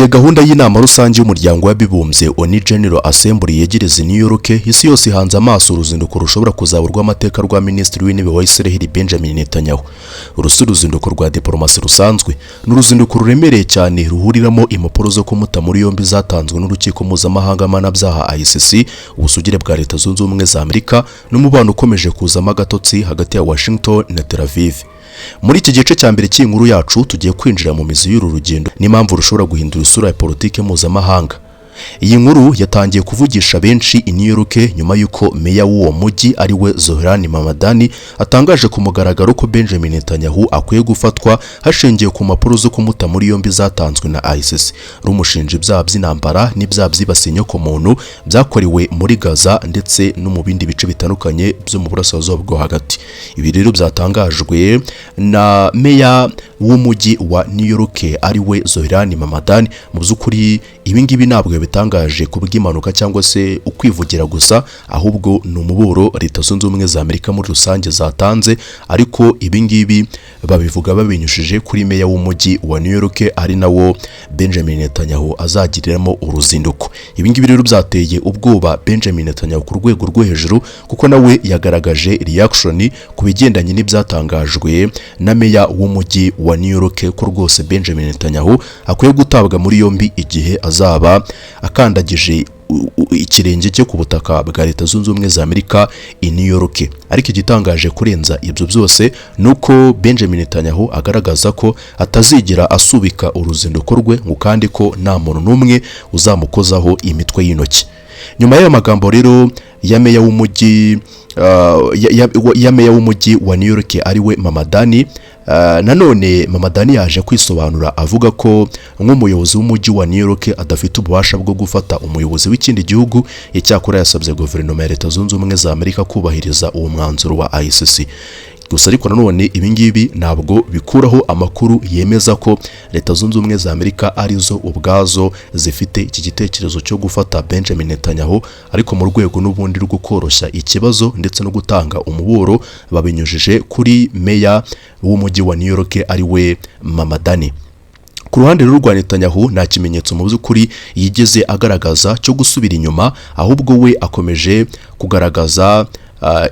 gihe gahunda y'inama rusange y'umuryango w'abibumbye ONU General Assembly yegereza New York, isi yose hanze amaso uruzinduko rushobora kuzaburwa amateka rwa Minisitiri w'Intebe wa Israel Benjamin Netanyahu. Uruzinduko rwa diplomasi rusanzwe n'uruzinduko ruremereye cyane ruhuriramo impapuro zo kumuta muri yombi zatanzwe n'urukiko mpuzamahanga mpanabyaha ICC, ubusugire bwa Leta Zunze Ubumwe za Amerika n'umubano ukomeje kuzamo agatotsi hagati ya Washington na Tel Aviv. Muri iki gice cya mbere cy'inkuru yacu tugiye kwinjira mu mizi y'uru rugendo n'impamvu rushobora guhindura isura ya politike mpuzamahanga. Iyi nkuru yatangiye kuvugisha benshi i New York nyuma y'uko meya w'uwo mujyi ari we Zohran Mamdani atangaje ku mugaragaro ko Benjamin Netanyahu akwiye gufatwa hashingiye ku mpapuro zo kumuta muri yombi zatanzwe na ICC, rumushinja ibyaha by'intambara n'ibyaha byibasiye inyokomuntu byakorewe muri Gaza ndetse no mu bindi bice bitandukanye byo mu burasirazuba bwo hagati. Ibi rero byatangajwe na meya w'umujyi wa New York ari we Zohran Mamdani. Mu by'ukuri ibi ngibi ntabwo bitangaje ku bw'impanuka cyangwa se ukwivugira gusa, ahubwo ni umuburo Leta Zunze Ubumwe za Amerika muri rusange zatanze, ariko ibi ngibi babivuga babinyushije kuri meya w'umujyi wa New York ari nawo Benjamin Netanyahu azagiriramo uruzinduko. Ibi ngibi rero byateye ubwoba Benjamin Netanyahu ku rwego rwo hejuru, kuko nawe yagaragaje reaction ku bigendanye n'ibyatangajwe na meya w'umujyi wa New York ko rwose Benjamin Netanyahu akwiye gutabwa muri yombi igihe azaba akandagije ikirenge cyo ku butaka bwa Leta Zunze Ubumwe za Amerika i New York. Ariko igitangaje kurenza ibyo byose nuko Benjamin Netanyahu agaragaza ko atazigira asubika uruzinduko rwe, kandi ko nta muntu n'umwe uzamukozaho imitwe y'intoki. Nyuma y'ayo magambo rero ya meya w'umujyi wa New York ari we Mamdani, nanone Mamdani yaje kwisobanura avuga ko nk'umuyobozi w'umujyi wa New York adafite ububasha bwo gufata umuyobozi w'ikindi gihugu. Icyakora yasabye guverinoma ya Leta Zunze Ubumwe za Amerika kubahiriza uwo mwanzuro wa ICC. Gusa ariko nanone ibi ngibi ntabwo bikuraho amakuru yemeza ko Leta Zunze Ubumwe za Amerika arizo ubwazo zifite iki gitekerezo cyo gufata Benjamin Netanyahu, ariko mu rwego n'ubundi rwo koroshya ikibazo ndetse no gutanga umuburo babinyujije kuri meya w'umujyi wa New York ari we Mamdani. Ku ruhande rwa Netanyahu nta kimenyetso mu by'ukuri yigeze agaragaza cyo gusubira inyuma, ahubwo we akomeje kugaragaza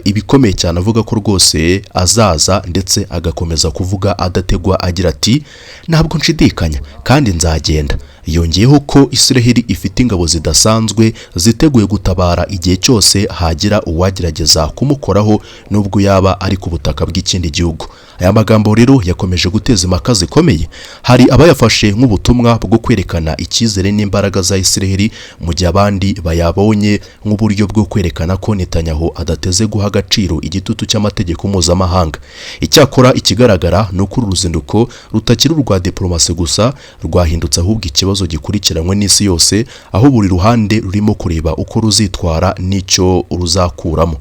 ibikomeye cyane, avuga ko rwose azaza ndetse agakomeza kuvuga adategwa agira ati ntabwo nshidikanya kandi nzagenda. Yongeyeho ko Israel ifite ingabo zidasanzwe ziteguye gutabara igihe cyose hagira uwagerageza kumukoraho nubwo yaba ari ku butaka bw'ikindi gihugu. Aya magambo rero yakomeje guteza impaka zikomeye. Hari abayafashe nk'ubutumwa bwo kwerekana icyizere n'imbaraga za Israel, mu gihe abandi bayabonye nk'uburyo bwo kwerekana ko Netanyahu adateze guha agaciro igitutu cy'amategeko mpuzamahanga. Icyakora ikigaragara ni uko uru ruzinduko rutakiri urwa diplomasi gusa, rwahindutse ahubwo ikibazo gikurikiranywe n'isi yose, aho buri ruhande rurimo kureba uko ruzitwara n'icyo ruzakuramo.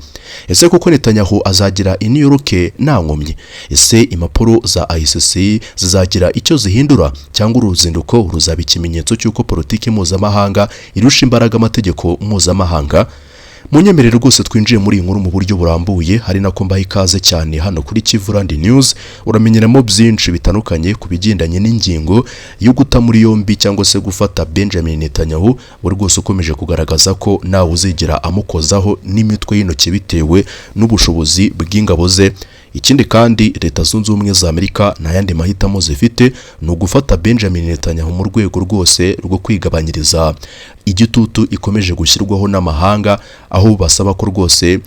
Ese koko Netanyahu azagira i New York nta nkomyi? Ese impapuro za ICC zizagira icyo zihindura, cyangwa uruzinduko ruzaba ikimenyetso cy'uko politiki mpuzamahanga irusha imbaraga amategeko mpuzamahanga? Munyemerere rwose twinjiye muri iyi nkuru mu buryo burambuye, hari nako mbaha ikaze cyane hano kuri Kivuland News. Uramenyeramo byinshi bitandukanye ku bigendanye n'ingingo yo guta muri yombi cyangwa se gufata Benjamin Netanyahu, buri rwose ukomeje kugaragaza ko nawe uzigira amukozaho n'imitwe y'intoki bitewe n'ubushobozi bw'ingabo ze. Ikindi kandi Leta Zunze Ubumwe za Amerika nta yandi mahitamo zifite ni ugufata Benjamin Netanyahu mu rwego rwose rwo kwigabanyiriza igitutu ikomeje gushyirwaho n'amahanga, aho basaba ko rwose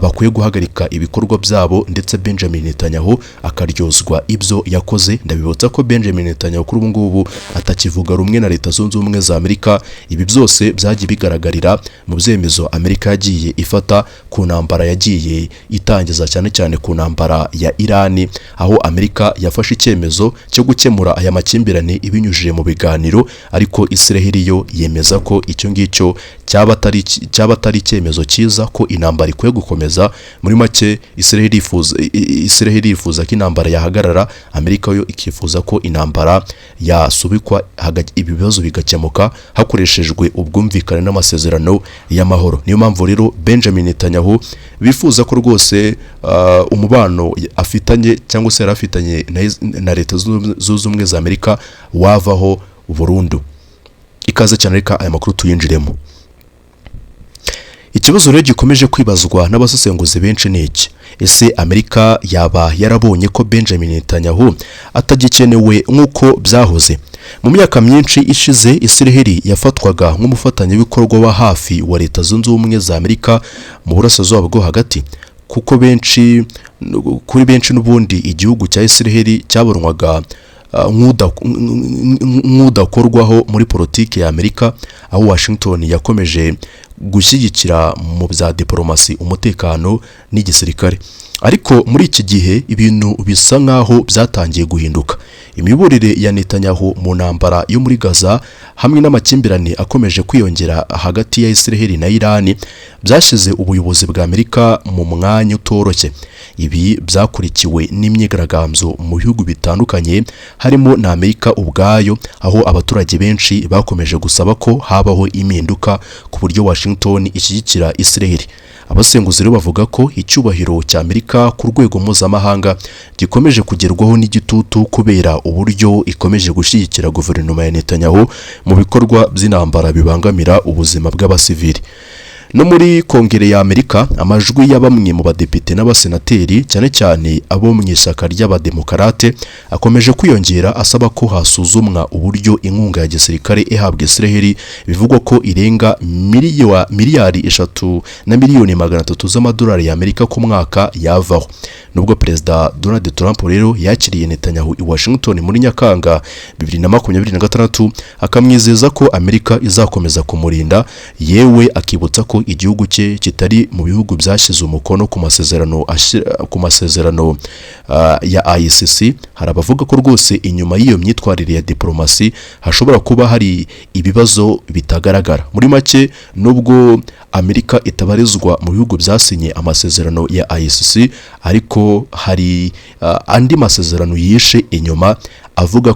bakwiye guhagarika ibikorwa byabo ndetse Benjamin Netanyahu akaryozwa ibyo yakoze. Ndabibutsa ko Benjamin Netanyahu kuri ubu ngubu atakivuga rumwe na Leta Zunze Ubumwe za Amerika. Ibi byose byagiye bigaragarira mu byemezo Amerika yagiye ifata ku ntambara yagiye itangiza, cyane cyane ku ntambara ya Irani, aho Amerika yafashe icyemezo cyo gukemura aya makimbirane ibinyujije mu biganiro, ariko Israel yo yemeza ko icyo ngicyo cyaba atari icyemezo cyiza, ko intambara ikwiye gukomeza. Muri make Israel yifuza ko intambara yahagarara, Amerika yo ikifuza ko intambara yasubikwa, ibibazo bigakemuka hakoreshejwe ubwumvikane n'amasezerano y'amahoro. Niyo mpamvu rero Benjamin Netanyahu bifuza ko rwose umubano afitanye cyangwa se yarafitanye na Leta Zunze Ubumwe za Amerika wavaho burundu. ikaze cyane, reka aya makuru tuyinjiremo. Ikibazo rero gikomeje kwibazwa n'abasesenguzi benshi ni iki: ese Amerika yaba yarabonye ko Benjamin Netanyahu atagikenewe nk'uko byahoze? Mu myaka myinshi ishize, Israel yafatwaga nk'umufatanyabikorwa wa hafi wa Leta Zunze Ubumwe za Amerika mu burasirazuba bwo hagati, kuko kuri benshi n'ubundi igihugu cya Israel cyabonwaga nk'udakorwaho muri politiki ya Amerika, aho Washington yakomeje gushyigikira mu bya diplomasi, umutekano n'igisirikare. Ariko muri iki gihe ibintu bisa nkaho byatangiye guhinduka. Imiyoborere ya Netanyahu mu ntambara yo muri Gaza hamwe n'amakimbirane akomeje kwiyongera hagati ya Israel na Iran byashyize ubuyobozi bwa Amerika mu mwanya utoroshye. Ibi byakurikiwe n'imyigaragambyo mu bihugu bitandukanye harimo na Amerika ubwayo, aho abaturage benshi bakomeje gusaba ko habaho impinduka ku buryo Washington ishyigikira Israel. Abasenguzi rero bavuga ko icyubahiro cya Amerika ku rwego mpuzamahanga gikomeje kugerwaho n'igitutu kubera uburyo ikomeje gushyigikira guverinoma ya Netanyahu mu bikorwa by'intambara bibangamira ubuzima bw'abasivili. No muri Kongere ya Amerika, amajwi ya bamwe mu badepite n'abasenateri, cyane cyane abo mu ishyaka ry'abademokarate, akomeje kwiyongera asaba ko hasuzumwa uburyo inkunga ya gisirikare ihabwa Israel bivugwa ko irenga miliyari 3,300,000 z'amadolari ya Amerika ku mwaka yavaho. Nubwo Perezida Donald Trump rero yakiriye Netanyahu i Washington muri Nyakanga 2026, akamwizeza ko Amerika izakomeza kumurinda, yewe akibutsa ko igihugu cye kitari mu bihugu byashyize umukono ku masezerano ya ICC. Hari abavuga ko rwose inyuma y'iyo myitwarire ya diplomasi hashobora kuba hari ibibazo bitagaragara. Muri make, nubwo Amerika itabarizwa mu bihugu byasinye amasezerano ya ICC, ariko hari andi masezerano yishe inyuma avuga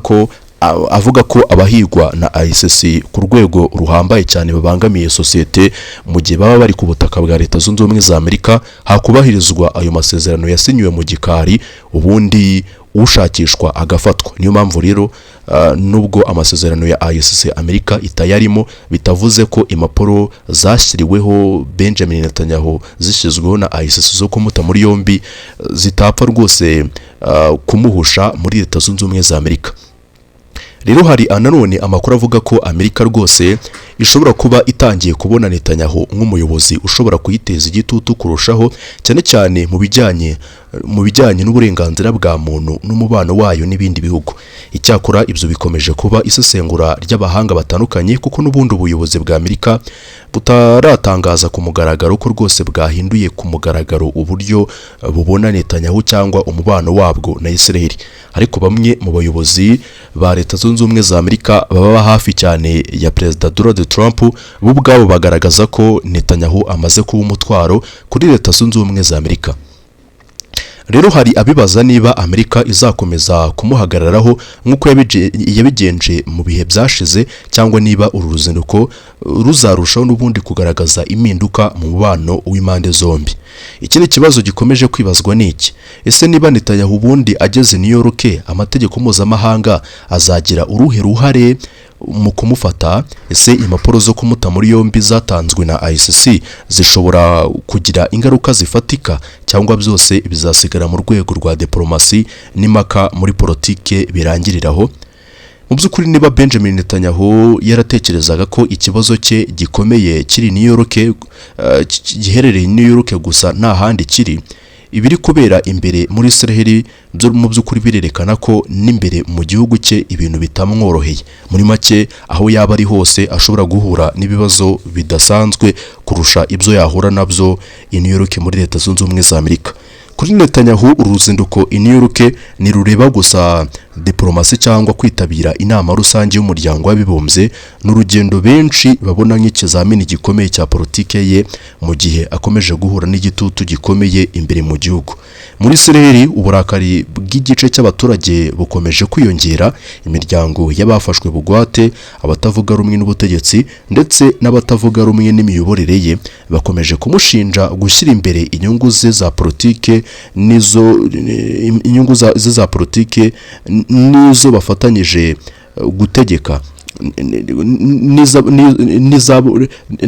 ko abahigwa na ICC ku rwego ruhambaye cyane babangamiye sosiyete mu gihe baba bari ku butaka bwa Leta Zunze Ubumwe za Amerika, hakubahirizwa ayo masezerano yasinywe mu gikari, ubundi ushakishwa agafatwa. Niyo mpamvu rero nubwo amasezerano ya ICC Amerika itayarimo, bitavuze ko impapuro zashyiriweho Benjamin Netanyahu zishyizweho na ICC zo kumuta muri yombi zitapfa rwose kumuhusha muri Leta Zunze Ubumwe za Amerika. Rero hari nanone amakuru avuga ko Amerika rwose ishobora kuba itangiye kubona Netanyahu nk'umuyobozi ushobora kuyiteza igitutu kurushaho, cyane cyane mu bijyanye n'uburenganzira bwa muntu n'umubano wayo n'ibindi bihugu. Icyakora ibyo bikomeje kuba isesengura ry'abahanga batandukanye, kuko n'ubundi ubuyobozi bwa Amerika butaratangaza ku mugaragaro ko rwose bwahinduye ku mugaragaro uburyo bubona Netanyahu cyangwa umubano wabwo na Israel. Ariko bamwe mu bayobozi ba Leta Zunze Ubumwe za Amerika baba hafi cyane ya Perezida Donald Trump bo ubwabo bagaragaza ko Netanyahu amaze kuba umutwaro kuri Leta Zunze Ubumwe za Amerika. Rero hari abibaza niba Amerika izakomeza kumuhagararaho nk'uko yabigenje mu bihe byashize, cyangwa niba uru ruzinduko ruzarushaho n'ubundi kugaragaza impinduka mu mubano w'impande zombi. Ikindi kibazo gikomeje kwibazwa ni iki: ese niba Netanyahu ubundi ageze New York, amategeko mpuzamahanga azagira uruhe ruhare mu kumufata? Ese impapuro zo kumuta muri yombi zatanzwe na ICC zishobora kugira ingaruka zifatika, cyangwa byose bizasigara mu rwego rwa diplomasi n'imaka muri politike birangiriraho? Mu by'ukuri, niba Benjamin Netanyahu yaratekerezaga ko ikibazo cye gikomeye kiri New York, giherereye New York gusa nta handi kiri, ibiri kubera imbere muri Israel mu by'ukuri birerekana ko n'imbere mu gihugu cye ibintu bitamworoheye. Muri make, aho yaba ari hose ashobora guhura n'ibibazo bidasanzwe kurusha ibyo yahura nabyo i New York muri Leta Zunze Ubumwe za Amerika. Kuri Netanyahu, uruzinduko i New York ntirureba gusa diplomasi cyangwa kwitabira inama rusange y'umuryango w'abibumbye, n'urugendo benshi babona nk'ikizamini gikomeye cya politike ye mu gihe akomeje guhura n'igitutu gikomeye imbere mu gihugu. Muri Israel, uburakari bw'igice cy'abaturage bukomeje kwiyongera. Imiryango y'abafashwe bugwate, abatavuga rumwe n'ubutegetsi ndetse n'abatavuga rumwe n'imiyoborere ye bakomeje kumushinja gushyira imbere inyungu ze za politike inyungu za politike nizo bafatanyije gutegeka.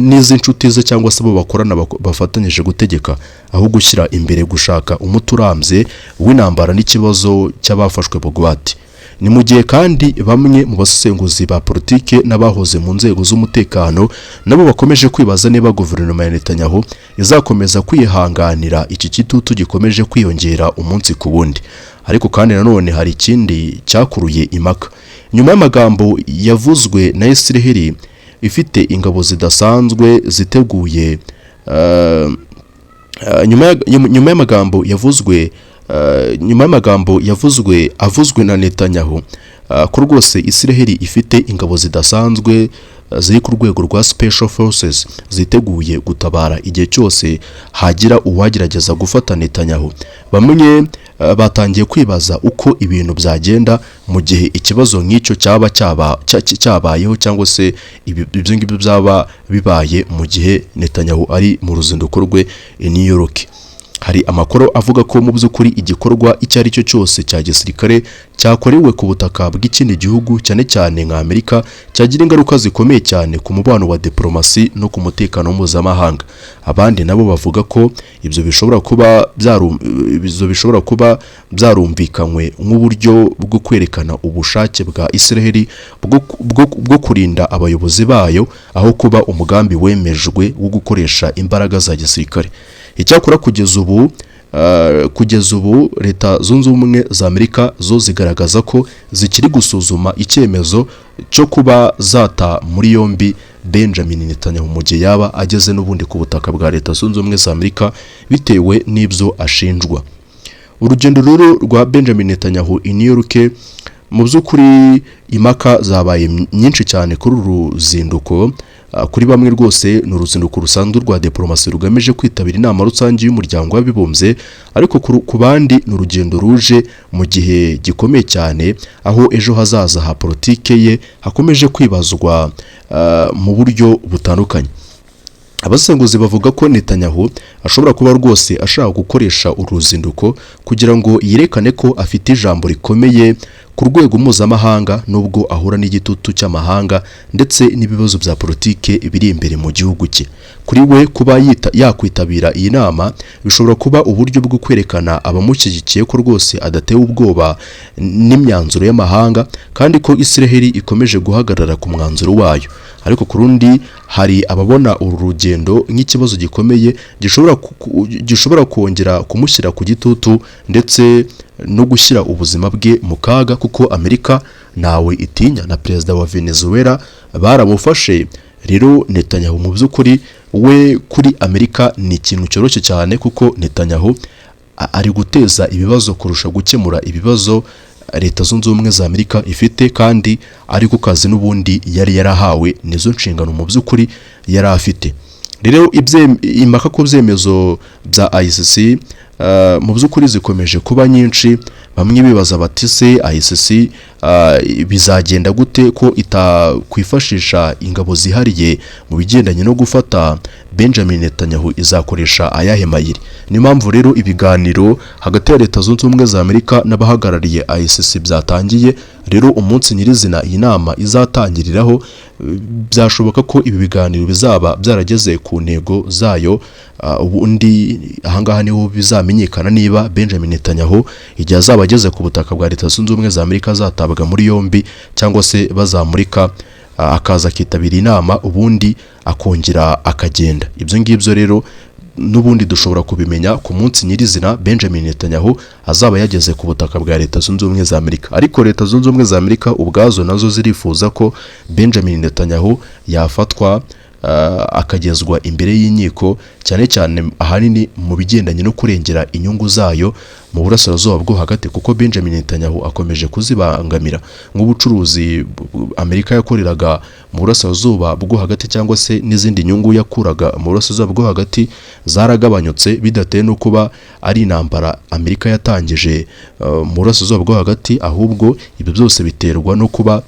n'iz'inshuti ze cyangwa se abo bakorana bafatanyije gutegeka, aho gushyira imbere gushaka umuti urambye w'intambara n'ikibazo cy'abafashwe bugwate. Ni mu gihe kandi bamwe mu basesenguzi ba politike n'abahoze mu nzego z'umutekano nabo bakomeje kwibaza niba guverinoma ya Netanyahu izakomeza kwihanganira iki gitutu gikomeje kwiyongera umunsi ku wundi. Ariko kandi nanone hari ikindi cyakuruye impaka. Nyuma y'amagambo yavuzwe na Israel ifite ingabo zidasanzwe ziteguye, nyuma y'amagambo avuzwe na Netanyahu ko rwose Israel ifite ingabo zidasanzwe ziri ku rwego rwa special forces ziteguye gutabara igihe cyose hagira uwagerageza gufata Netanyahu. Bamwe batangiye kwibaza uko ibintu byagenda mu gihe ikibazo nk'icyo cyabayeho cyangwa se ibyo ngibyo byaba bibaye mu gihe Netanyahu ari mu ruzinduko rwe i New York. Hari amakuru avuga ko mu by'ukuri igikorwa icyo ari cyo cyose cya gisirikare cyakorewe ku butaka bw'ikindi gihugu cyane cyane nka Amerika cyagira ingaruka zikomeye cyane ku mubano wa diplomasi no ku mutekano mpuzamahanga. Abandi nabo bavuga ko ibyo bishobora kuba byarumvikanywe nk'uburyo bwo kwerekana ubushake bwa Israel bwo kurinda abayobozi bayo aho kuba umugambi wemejwe wo gukoresha imbaraga za gisirikare. Icyakora kugeza ubu Leta Zunze Ubumwe za Amerika zo zigaragaza ko zikiri gusuzuma icyemezo cyo kuba zata muri yombi Benjamin Netanyahu mu gihe yaba ageze n'ubundi ku butaka bwa Leta Zunze Ubumwe za Amerika bitewe n'ibyo ashinjwa. Urugendo rero rwa Benjamin Netanyahu i New York mu by'ukuri impaka zabaye nyinshi cyane kuri uru ruzinduko. Kuri bamwe rwose ni uruzinduko rusanzwe rwa diplomasi rugamije kwitabira inama rusange y'umuryango w'abibumbye, ariko ku bandi ni urugendo ruje mu gihe gikomeye cyane aho ejo hazaza ha politike ye hakomeje kwibazwa mu buryo butandukanye. Abasenguzi bavuga ko Netanyahu ashobora kuba rwose ashaka gukoresha uruzinduko kugira ngo yerekane ko afite ijambo rikomeye ku rwego mpuzamahanga nubwo ahura n'igitutu cy'amahanga ndetse n'ibibazo bya politike biri imbere mu gihugu cye. Kuri we kuba yakwitabira iyi nama bishobora kuba uburyo bwo kwerekana abamushyigikiye ko rwose adatewe ubwoba n'imyanzuro y'amahanga kandi ko Israel ikomeje guhagarara ku mwanzuro wayo. Ariko ku rundi hari ababona uru rugendo nk'ikibazo gikomeye gishobora kongera kumushyira ku gitutu ndetse no gushyira ubuzima bwe mu kaga, kuko Amerika nawe itinya na perezida wa Venezuela baramufashe. Rero Netanyahu mu by'ukuri we kuri Amerika ni ikintu cyoroshye cyane, kuko Netanyahu ari guteza ibibazo kurusha gukemura ibibazo Leta Zunze Ubumwe za Amerika ifite, kandi ari ku kazi n'ubundi yari yarahawe nizo nshingano mu by'ukuri yari afite. Rero impaka ku byemezo bya ICC mu by'ukuri zikomeje kuba nyinshi. Bamwe bibaza bati se ICC bizagenda gute ko itakwifashisha ingabo zihariye mu bigendanye no gufata Benjamin Netanyahu, izakoresha ayahe mayiri? Ni mpamvu rero ibiganiro hagati ya Leta Zunze Ubumwe za Amerika n'abahagarariye ICC byatangiye. Rero umunsi nyirizina iyi nama izatangiriraho byashoboka ko ibi biganiro bizaba byarageze ku ntego zayo. Ubundi ahangaha niho bizamenyekana niba Benjamin Netanyahu igihe azaba ageze ku butaka bwa Leta Zunze Ubumwe za Amerika azatabwa muri yombi cyangwa se bazamurika akaza akitabira inama ubundi akongera akagenda. Ibyo ngibyo rero n'ubundi dushobora kubimenya ku munsi nyirizina Benjamin Netanyahu azaba yageze ku butaka bwa Leta Zunze Ubumwe za Amerika. Ariko Leta Zunze Ubumwe za Amerika ubwazo nazo zirifuza ko Benjamin Netanyahu yafatwa akagezwa imbere y'inkiko, cyane cyane ahanini mu bigendanye no kurengera inyungu zayo mu burasirazuba bwo hagati, kuko Benjamin Netanyahu akomeje kuzibangamira nk'ubucuruzi Amerika yakoreraga mu burasirazuba bwo hagati cyangwa se n'izindi nyungu yakuraga mu burasirazuba bwo hagati zaragabanyutse, bidatewe no kuba ari intambara Amerika yatangije mu burasirazuba bwo hagati, ahubwo ibyo byose biterwa no kuba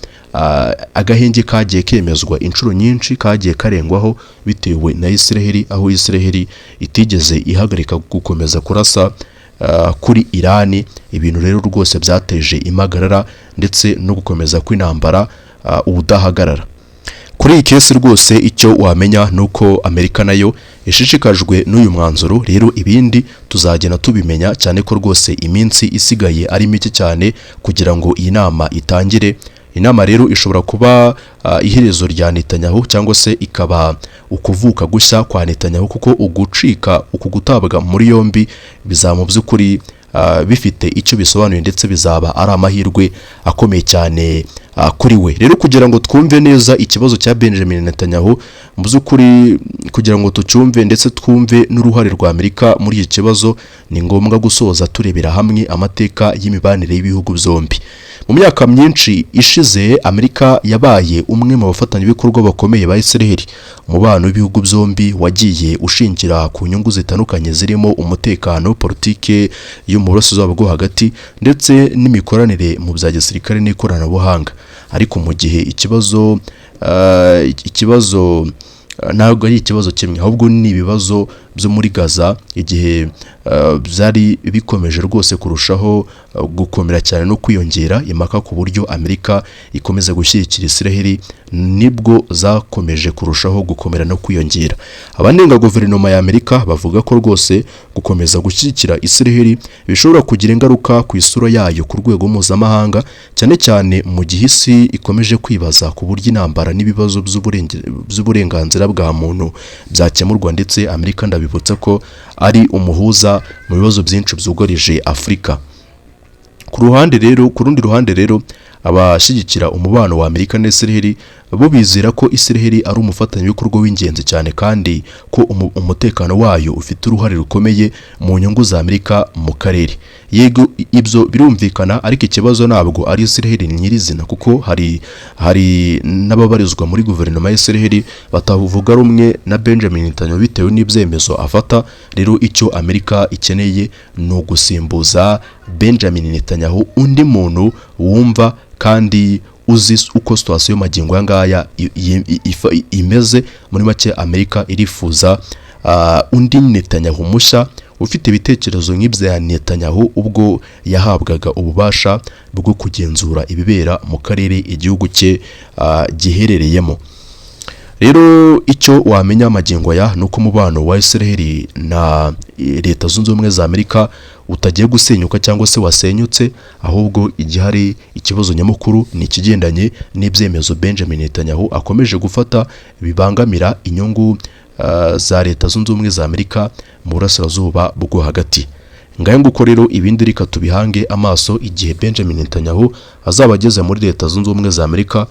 agahenge kagiye kemezwa inshuro nyinshi kagiye karengwaho bitewe na Israel, aho Israel itigeze ihagarika gukomeza kurasa kuri Irani. Ibintu rero rwose byateje impagarara ndetse no gukomeza kw'intambara ubudahagarara. Kuri iyi kesi rwose icyo wamenya nuko Amerika nayo ishishikajwe n'uyu mwanzuro. Rero ibindi tuzagenda tubimenya, cyane ko rwose iminsi isigaye ari mike cyane kugira ngo iyi nama itangire. Inama rero ishobora kuba iherezo rya Netanyahu cyangwa se ikaba ukuvuka gushya kwa Netanyahu, kuko uku gutabwa muri yombi bizaba mu by'ukuri bifite icyo bisobanuye, ndetse bizaba ari amahirwe akomeye cyane kuri we. Rero kugira ngo twumve neza ikibazo cya Benjamin Netanyahu, mu by'ukuri kugira ngo tucyumve ndetse twumve n'uruhare rwa Amerika muri iki kibazo, ni ngombwa gusoza turebera hamwe amateka y'imibanire y'ibihugu byombi. Mu myaka myinshi ishize, Amerika yabaye umwe mu bafatanyabikorwa bakomeye ba Israel. Umubano w'ibihugu byombi wagiye ushingira ku nyungu zitandukanye zirimo umutekano, politike yo mu burasirazuba bwo hagati, ndetse n'imikoranire mu bya gisirikare n'ikoranabuhanga. Ariko mu gihe ikibazo ntabwo ari ikibazo kimwe, ahubwo ni ibibazo byo muri Gaza, igihe byari bikomeje rwose kurushaho gukomera cyane no kwiyongera impaka ku buryo Amerika ikomeza gushyigikira Israel, nibwo zakomeje kurushaho gukomera no kwiyongera. Abanenga guverinoma ya Amerika bavuga ko rwose gukomeza gushyigikira Israel bishobora kugira ingaruka ku isura yayo ku rwego mpuzamahanga, cyane cyane mu gihe isi ikomeje kwibaza ku buryo intambara n'ibibazo by'uburenganzira bwa muntu byakemurwa, ndetse Amerika ndabibutsa ko ari umuhuza mu bibazo byinshi byugarije Afurika. Ku rundi ruhande rero abashyigikira umubano wa Amerika na Israel bo bizera ko Israel ari umufatanyabikorwa w'ingenzi cyane, kandi ko umutekano wayo ufite uruhare rukomeye mu nyungu za Amerika mu karere. Yego, ibyo birumvikana, ariko ikibazo ntabwo ari Israel nyirizina, kuko hari n'ababarizwa muri guverinoma ya Israel batavuga rumwe na Benjamin Netanyahu bitewe n'ibyemezo afata. Rero icyo Amerika ikeneye ni ugusimbuza Benjamin Netanyahu undi muntu wumva kandi uzi uko situasiyo magingo aya ngaya imeze. Muri make Amerika irifuza undi Netanyahu mushya ufite ibitekerezo nk'ibya Netanyahu ubwo yahabwaga ububasha bwo kugenzura ibibera mu karere igihugu cye giherereyemo. Rero icyo wamenya magingo aya nuko umubano wa Israel na Leta Zunze Ubumwe za Amerika utagiye gusenyuka cyangwa se wasenyutse, ahubwo igihari ikibazo nyamukuru ni ikigendanye n'ibyemezo Benjamin Netanyahu akomeje gufata bibangamira inyungu za Leta Zunze Ubumwe za Amerika mu burasirazuba bwo hagati. Ngaye nguko rero ibindi reka tubihange amaso igihe Benjamin Netanyahu azaba ageze muri Leta Zunze Ubumwe za Amerika.